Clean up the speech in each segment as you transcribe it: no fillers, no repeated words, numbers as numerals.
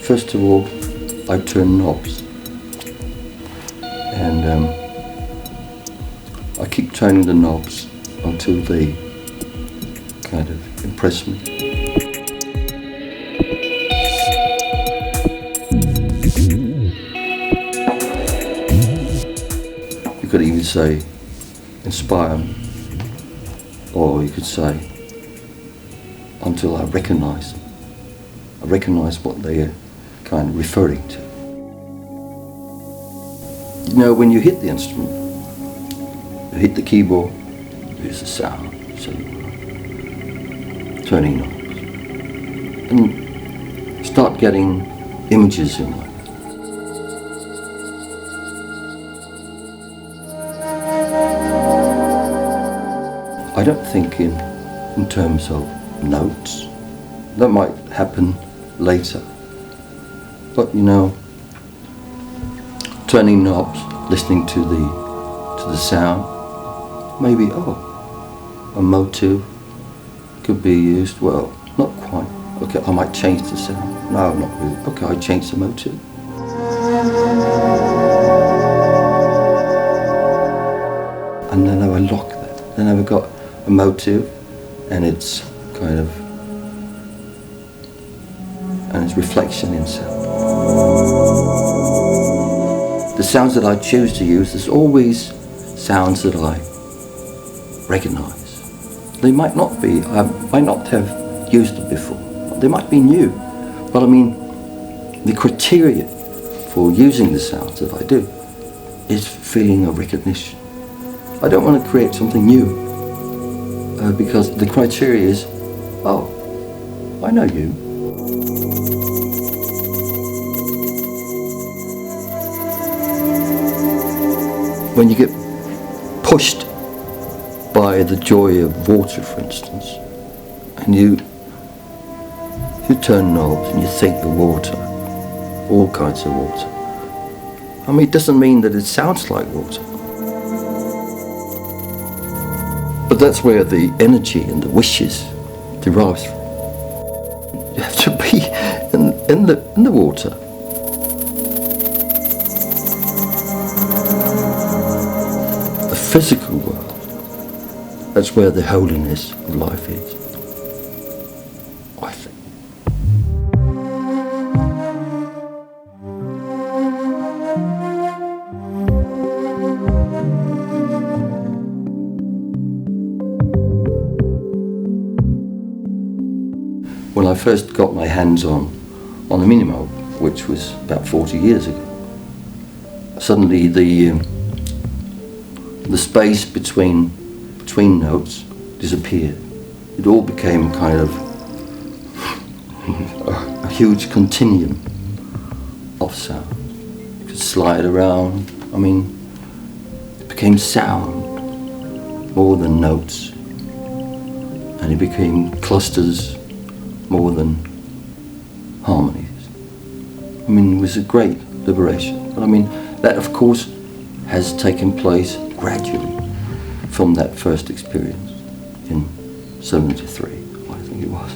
first of all, I turn knobs, and I keep turning the knobs until they kind of impress me. You could even say inspire me, or you could say until I recognize them. I recognize what they are kind of referring to. You know, when you hit the instrument, you hit the keyboard, there's a sound, so turning knobs, and start getting images in mind. I don't think in terms of notes. That might happen later. But you know, turning knobs, listening to the sound, maybe a motive could be used. Well, not quite. Okay, I might change the sound. No, not really. Okay, I change the motive. And then I lock that. Then I've got a motive, and it's kind of, and its reflection in sound. The sounds that I choose to use, there's always sounds that I recognize. They might not be, I might not have used them before. They might be new, but I mean, the criteria for using the sounds that I do is feeling of recognition. I don't want to create something new because the criteria is, oh, I know you. When you get pushed by the joy of water, for instance, and you turn knobs and you think of water, all kinds of water. I mean, it doesn't mean that it sounds like water. But that's where the energy and the wishes derives from. You have to be in the water. The physical world, that's where the holiness of life is, I think. When I first got my hands on the Minimo, which was about 40 years ago, suddenly the space between notes disappeared. It all became kind of a huge continuum of sound. You could slide around. I mean, it became sound more than notes, and it became clusters more than harmonies. I mean, it was a great liberation. But I mean, that of course has taken place gradually from that first experience in 73, I think it was.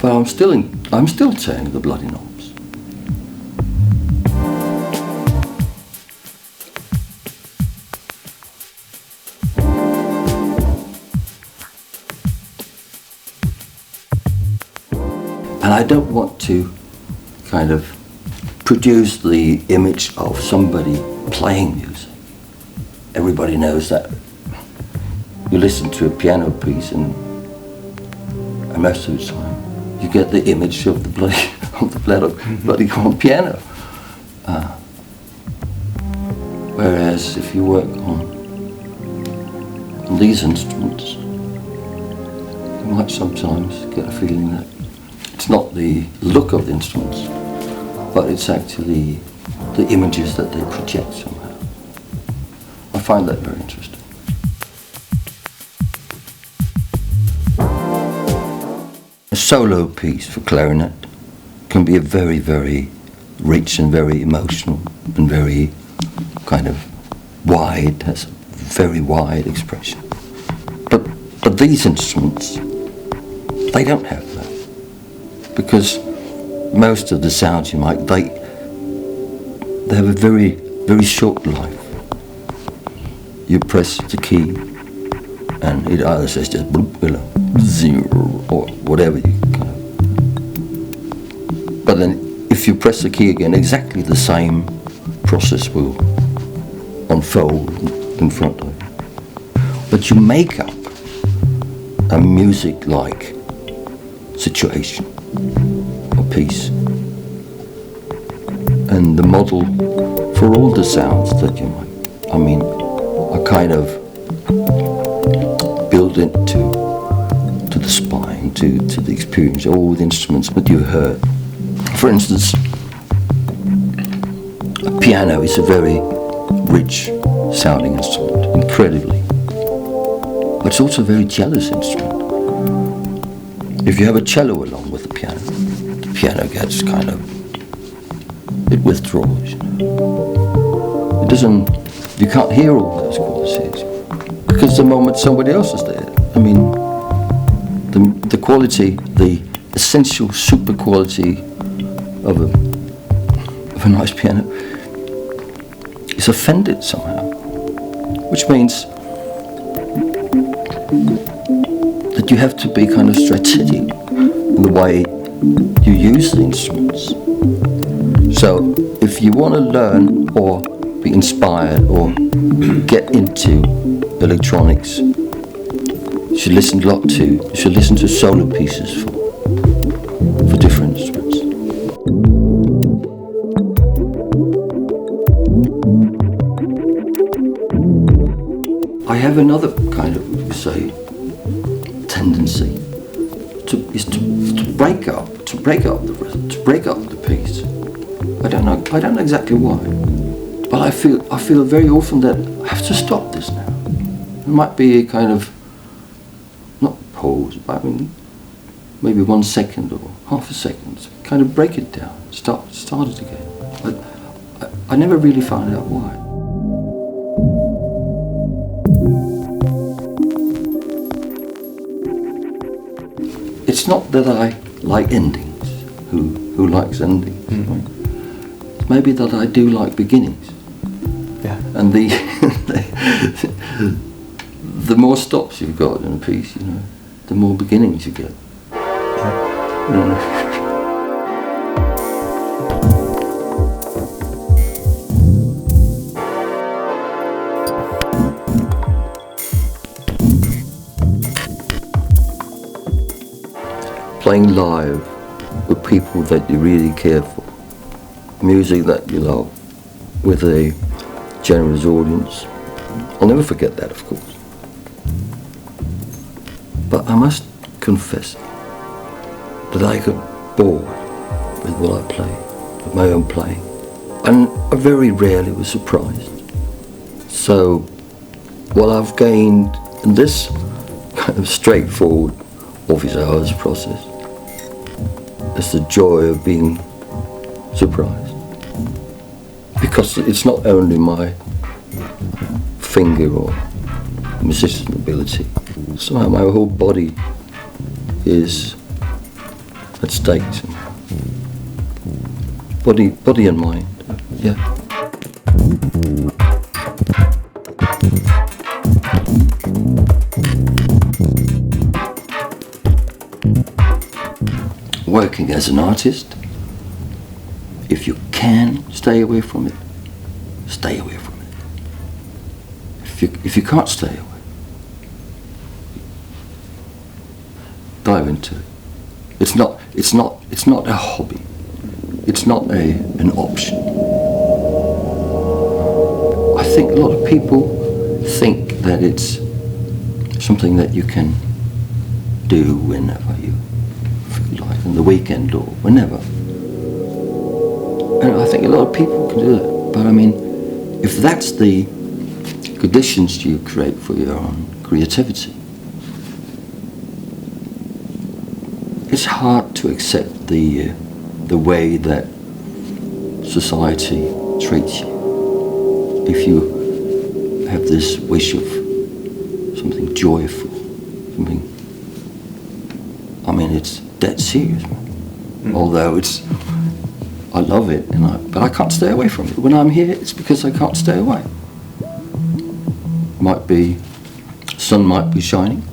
But I'm still turning the bloody knobs. And I don't want to kind of produce the image of somebody playing music. Everybody knows that. You listen to a piano piece and most of the time you get the image of the bloody piano. Whereas if you work on these instruments, you might sometimes get a feeling that it's not the look of the instruments, but it's actually the images that they project somehow. I find that very interesting. A solo piece for clarinet can be a very, very rich and very emotional and very kind of wide, has a very wide expression. But these instruments, they don't have that, because most of the sounds you make, they have a very, very short life. You press the key, and it either says just zero or whatever you kind of. But then, if you press the key again, exactly the same process will unfold in front of you. But you make up a music-like situation or piece, and the model for all the sounds that you make, I mean, are kind of built into the spine, to the experience, all the instruments that you heard. For instance, a piano is a very rich sounding instrument, incredibly. But it's also a very jealous instrument. If you have a cello along with the piano gets kind of, it withdraws, you know. It doesn't, you can't hear all those qualities, because the moment somebody else is there, I mean, the quality, the essential super quality of a nice piano is offended somehow, which means that you have to be kind of strategic in the way you use the instruments. So if you want to learn or be inspired or get into electronics, you should listen to solo pieces for different instruments. I have another kind of, say, tendency to break up the piece. I don't know exactly why, but I feel very often that I have to stop this now. It might be a kind of, not pause, but I mean maybe 1 second or half a second, kind of break it down, start it again. But I never really found out why. It's not that I like endings. Who likes endings? Mm-hmm. Right? Maybe that I do like beginnings. Yeah. And the more stops you've got in a piece, you know, the more beginnings you get. Yeah. You know? Playing live with people that you really care for, music that you love, with a generous audience. I'll never forget that, of course. But I must confess that I got bored with what I played, with my own playing. And I very rarely was surprised. So what I've gained in this kind of straightforward office hours process is the joy of being surprised. Because it's not only my finger or musician ability. Somehow my whole body is at stake somehow. Body and mind, yeah. Working as an artist, if you can stay away from it, stay away from it. If you can't stay away, dive into it. It's not a hobby. It's not an option. I think a lot of people think that it's something that you can do whenever you feel like, on the weekend or whenever. And I think a lot of people can do it. But I mean, if that's the conditions you create for your own creativity, it's hard to accept the way that society treats you. If you have this wish of something joyful, something, I mean, it's dead serious, man. Although it's I love it, but I can't stay away from it. When I'm here, it's because I can't stay away. Sun might be shining,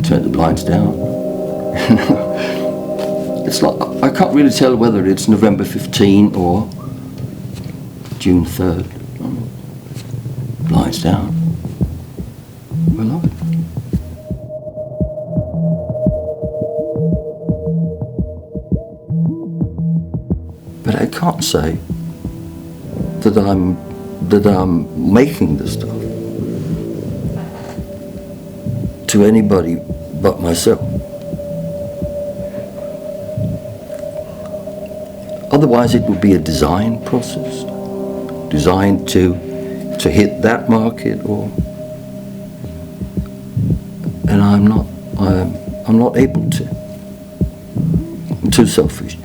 turn the blinds down. It's like, I can't really tell whether it's November 15 or June 3rd. Blinds down. I love it. But I can't say that I'm making this stuff to anybody but myself. Otherwise it would be a design process, designed to hit that market, and I'm not able to. I'm too selfish.